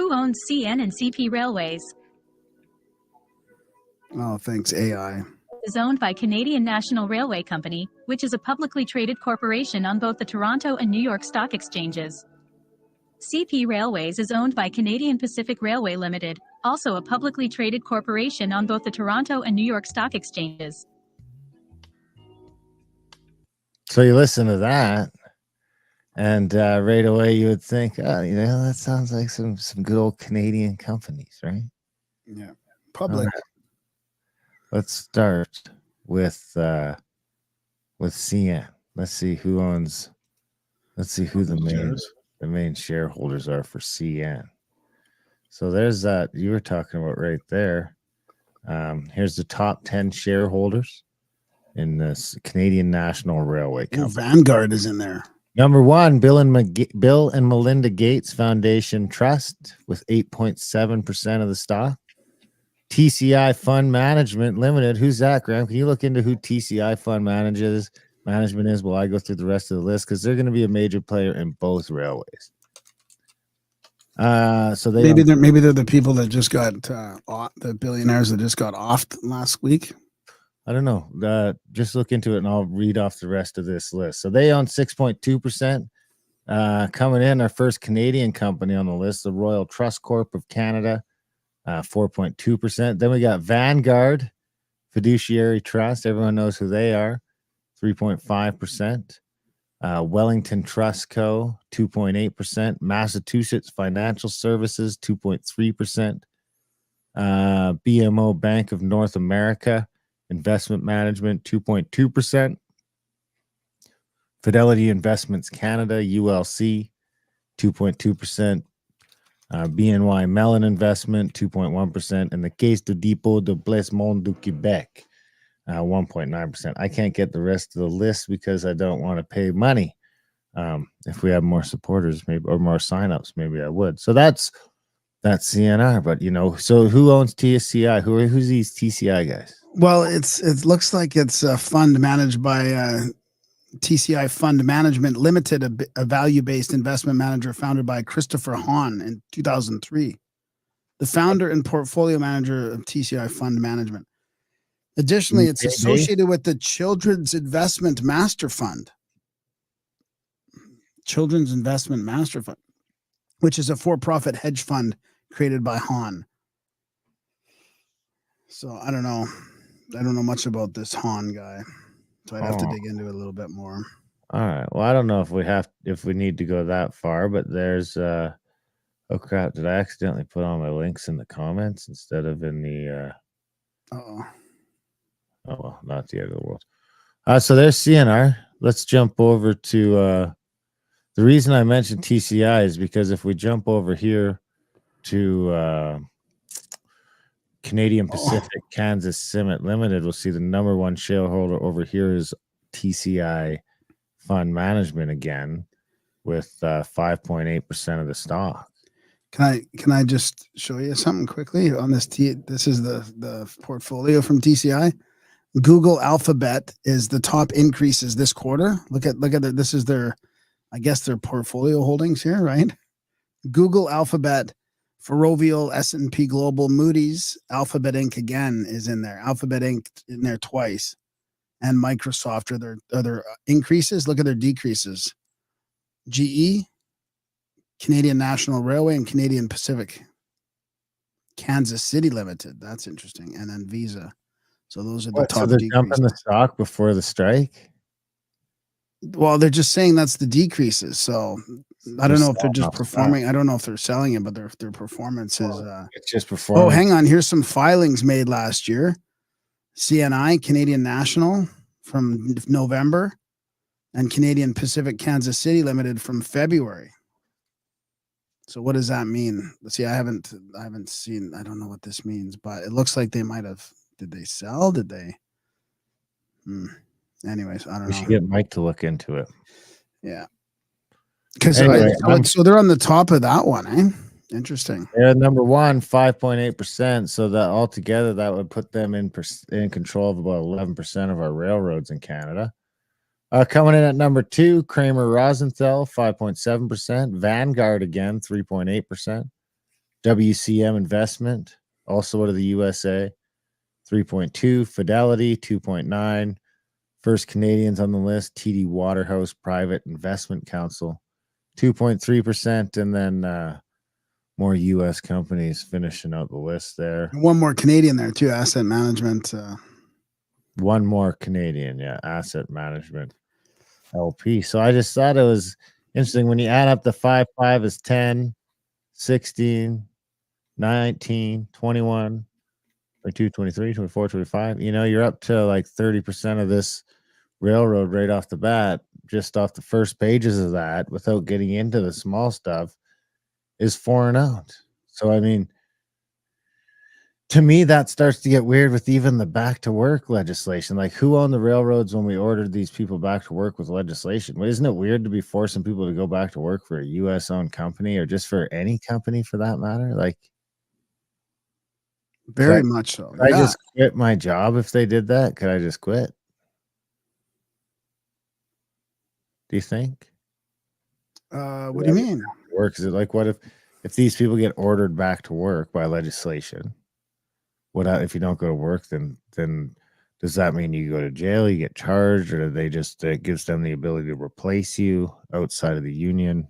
Who owns CN and CP Railways? Oh, thanks, AI. Is owned by Canadian National Railway Company, which is a publicly traded corporation on both the Toronto and New York Stock Exchanges. CP Railways is owned by Canadian Pacific Railway Limited, also a publicly traded corporation on both the Toronto and New York Stock Exchanges. So you listen to that, and right away you would think, oh, that sounds like some good old Canadian companies, right? Yeah, public. Right. Let's start with CN. Let's see who owns. Let's see who the main shareholders are for CN. So there's that you were talking about right there. Here's the top 10 shareholders in this Canadian National Railway Company. Vanguard is in there. Number 1, Bill and Melinda Gates Foundation Trust with 8.7% of the stock. TCI Fund Management Limited. Who's that, Graham? Can you look into who TCI Fund Management is while I go through the rest of the list? Because they're going to be a major player in both railways. So maybe they're the people that just got the billionaires that just got offed last week. I don't know. Just look into it and I'll read off the rest of this list. So they own 6.2%. Coming in, our first Canadian company on the list, the Royal Trust Corp of Canada, 4.2%. Then we got Vanguard Fiduciary Trust. Everyone knows who they are, 3.5%. Wellington Trust Co., 2.8%. Massachusetts Financial Services, 2.3%. BMO Bank of North America Investment Management, 2.2%. Fidelity Investments Canada, ULC, 2.2%. BNY Mellon Investment, 2.1%. And the Caisse de Dépôt de Placement du Québec, 1.9%. I can't get the rest of the list because I don't want to pay money. If we have more supporters, maybe, or more signups, maybe I would. So that's CNR. But so who owns TCI? Who's these TCI guys? Well, it looks like it's a fund managed by TCI Fund Management Limited, a value-based investment manager founded by Christopher Hahn in 2003. The founder and portfolio manager of TCI Fund Management. Additionally, it's associated with the Children's Investment Master Fund. Children's Investment Master Fund, which is a for-profit hedge fund created by Hahn. So I don't know. I don't know much about this Hahn guy. So I'd have to dig into it a little bit more. All right. Well, I don't know if we need to go that far, but there's oh crap, did I accidentally put all my links in the comments instead of in the oh well, not the end of the world. So there's CNR. Let's jump over to the reason I mentioned TCI is because if we jump over here to Canadian Pacific Kansas Cement Limited, we'll see the number 1 shareholder over here is TCI Fund Management again with 5.8% of the stock. Can I just show you something quickly on this? This is the portfolio from TCI. Google Alphabet is the top increases this quarter. Look at this is their, I guess, their portfolio holdings here, right? Google, Alphabet, Ferrovial, S&P Global, Moody's, Alphabet Inc. again is in there. Alphabet Inc. in there twice. And Microsoft are their increases. Look at their decreases. GE, Canadian National Railway, and Canadian Pacific Kansas City Limited. That's interesting. And then Visa. So those are the top. So they're dumping the stock before the strike? Well, they're just saying that's the decreases. So I don't know if they're just performing. I don't know if they're selling it, but their performance is. It's just performing. Oh, hang on. Here's some filings made last year. CNI, Canadian National, from November, and Canadian Pacific Kansas City Limited from February. So what does that mean? See, I haven't seen. I don't know what this means, but it looks like they might have. Did they sell? Did they? Anyways, I don't know. We should get Mike to look into it. Yeah. Because anyway, so they're on the top of that one, eh? Interesting. They're number 1, 5.8%. So that altogether, that would put them in control of about 11% of our railroads in Canada. Coming in at number 2, Kramer Rosenthal, 5.7%. Vanguard again, 3.8%. WCM Investment, also out of the USA, 3.2. Fidelity, 2.9. First Canadians on the list, TD Waterhouse Private Investment Council, 2.3%. And then more U.S. companies finishing out the list there. And one more Canadian there too, asset management. One more Canadian, yeah, asset management LP. So I just thought it was interesting when you add up the 5 is 10, 16, 19, 21, 22, 23, 24, 25. You know, you're up to like 30% of this railroad right off the bat, just off the first pages of that, without getting into the small stuff, is foreign out. So, I mean, to me, that starts to get weird with even the back to work legislation. Like, who owned the railroads when we ordered these people back to work with legislation? Well, isn't it weird to be forcing people to go back to work for a U.S. owned company or just for any company for that matter? Like, Very much so. could I just quit my job if they did that? Could I just quit? Do you think? What do you mean? Work? Is it like, what if these people get ordered back to work by legislation? What if you don't go to work? Then does that mean you go to jail? You get charged, or do they just it gives them the ability to replace you outside of the union?